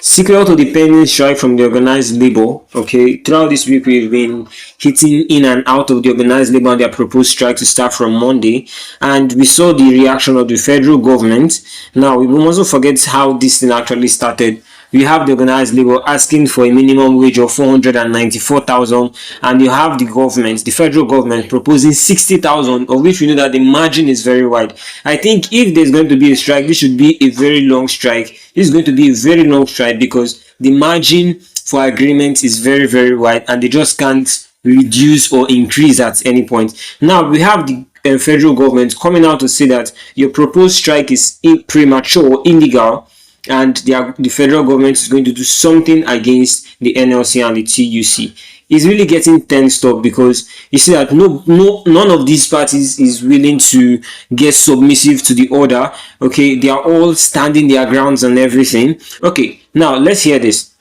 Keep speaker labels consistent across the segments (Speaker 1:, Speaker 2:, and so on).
Speaker 1: Sequel to the pending strike from the organized labor, okay, throughout this week we've been hitting in and out of the organized labor and their proposed strike to start from Monday, and we saw the reaction of the federal government. Now, we mustn't forget how this thing actually started. We have the organized labor asking for a minimum wage of 494,000, and you have the government, the federal government, proposing 60,000, of which we know that the margin is very wide. I think if there's going to be a strike, this should be a very long strike. This is going to be a very long strike because the margin for agreement is very, very wide, and they just can't reduce or increase at any point. Now, we have the federal government coming out to say that your proposed strike is premature, illegal, and the federal government is going to do something against the NLC and the TUC. It's really getting tensed up because you see that none of these parties is willing to get submissive to the order. Okay, they are all standing their grounds and everything. Okay, now let's hear this.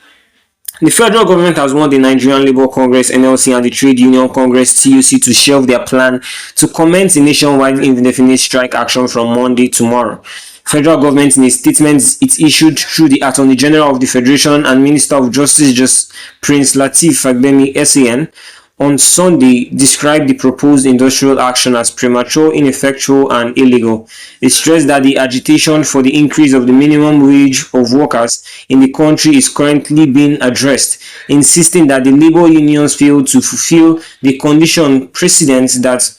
Speaker 1: The federal government has warned the Nigerian Labour Congress, NLC, and the Trade Union Congress, TUC, to shelve their plan to commence a nationwide indefinite strike action from Monday tomorrow. Federal government, in a statement it issued through the Attorney General of the Federation and Minister of Justice, Prince Lateef Fagbemi SAN, on Sunday, described the proposed industrial action as premature, ineffectual, and illegal. It stressed that the agitation for the increase of the minimum wage of workers in the country is currently being addressed, insisting that the labor unions fail to fulfill the condition precedent that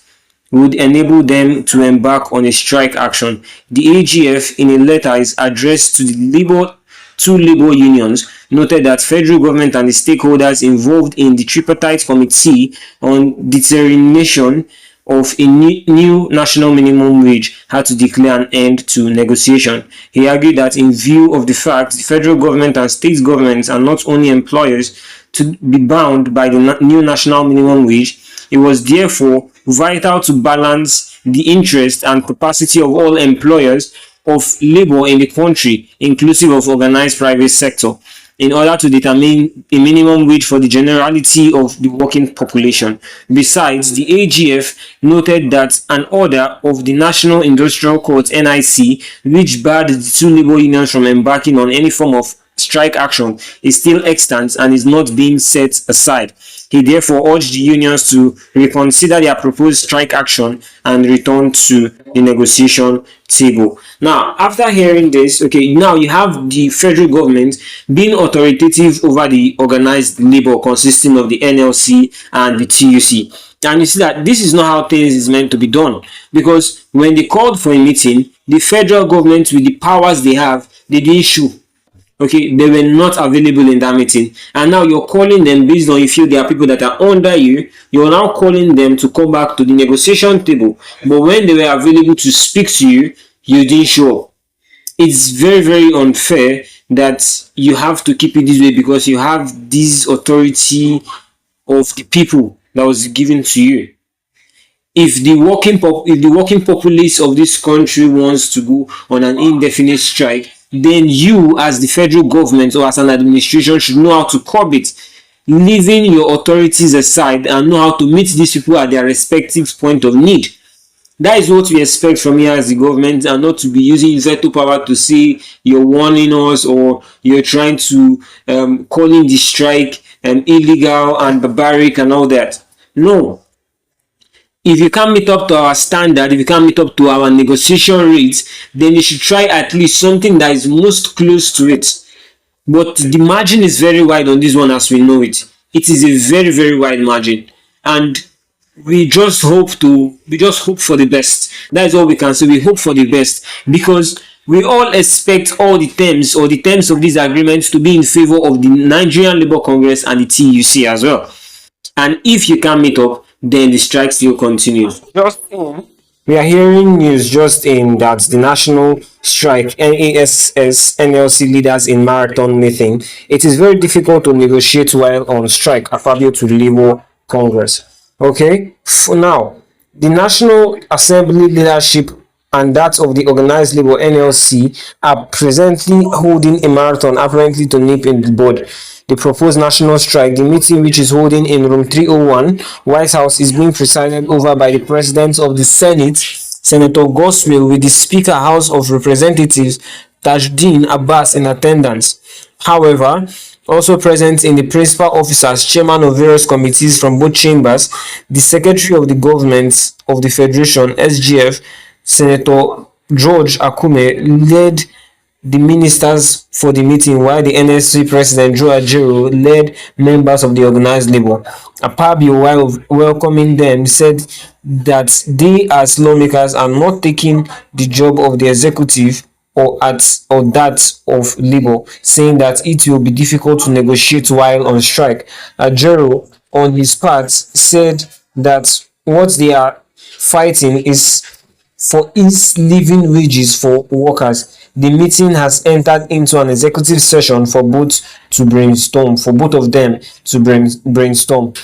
Speaker 1: would enable them to embark on a strike action. The AGF, in a letter is addressed to the two labor unions, noted that federal government and the stakeholders involved in the tripartite committee on determination of a new national minimum wage had to declare an end to negotiation. He argued that in view of the fact the federal government and state governments are not only employers to be bound by the new national minimum wage, it was therefore vital to balance the interest and capacity of all employers of labor in the country, inclusive of organized private sector, in order to determine a minimum wage for the generality of the working population. Besides, the AGF noted that an order of the National Industrial Court (NIC), which barred the two labor unions from embarking on any form of strike action, is still extant and is not being set aside. He therefore urged the unions to reconsider their proposed strike action and return to the negotiation table. Now, after hearing this, okay, now you have the federal government being authoritative over the organized labor consisting of the NLC and the TUC. And you see that this is not how things is meant to be done, because when they called for a meeting, the federal government, with the powers they have, they didn't show. Okay, they were not available in that meeting, and now you're calling them based on you feel there are people that are under you. You're now calling them to come back to the negotiation table, but when they were available to speak to you, you didn't show up. It's very, very unfair that you have to keep it this way because you have this authority of the people that was given to you. If the working populace of this country wants to go on an indefinite strike, then you as the federal government or as an administration should know how to curb it, leaving your authorities aside, and know how to meet these people at their respective point of need. That is what we expect from you as the government, and not to be using veto power to say you're warning us or you're trying to calling the strike illegal and barbaric and all that. No. If you can't meet up to our standard, if you can't meet up to our negotiation rates, then you should try at least something that is most close to it. But the margin is very wide on this one, as we know it. It is a very, very wide margin. And we just hope for the best. That is all we can say. We hope for the best, because we all expect all the terms or the terms of these agreements to be in favor of the Nigerian Labour Congress and the TUC as well. And if you can't meet up, then the strike still continues. We are hearing news just in that the national strike NASS NLC leaders in marathon meeting. It is very difficult to negotiate while on strike, Afabio to Labour Congress. Okay, for now, the National Assembly leadership and that of the organized labor NLC are presently holding a marathon, apparently to nip in the bud the proposed national strike. The meeting, which is holding in room 301 White House, is being presided over by the President of the Senate, Senator Goswell, with the Speaker House of Representatives Tajudeen Abbas in attendance. However, also present in the principal officers, chairman of various committees from both chambers, the secretary of the government of the Federation, SGF, Senator George Akume, led the ministers for the meeting, while the NSC president Joe Ajero led members of the organized labor. Akpabio, while welcoming them, said that they as lawmakers are not taking the job of the executive or that of labor, saying that it will be difficult to negotiate while on strike. Ajero, on his part, said that what they are fighting is for its living wages for workers. The meeting has entered into an executive session for both of them to brainstorm.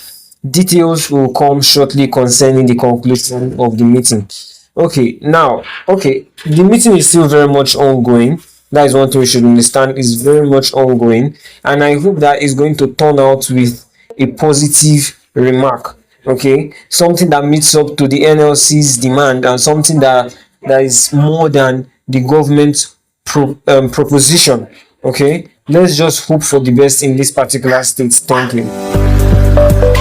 Speaker 1: Details will come shortly concerning the conclusion of the meeting. The meeting is still very much ongoing. That is one thing we should understand, is very much ongoing, and I hope that is going to turn out with a positive remark. Okay, something that meets up to the NLC's demand, and something that is more than the government proposition. Okay, let's just hope for the best in this particular state. Thank you.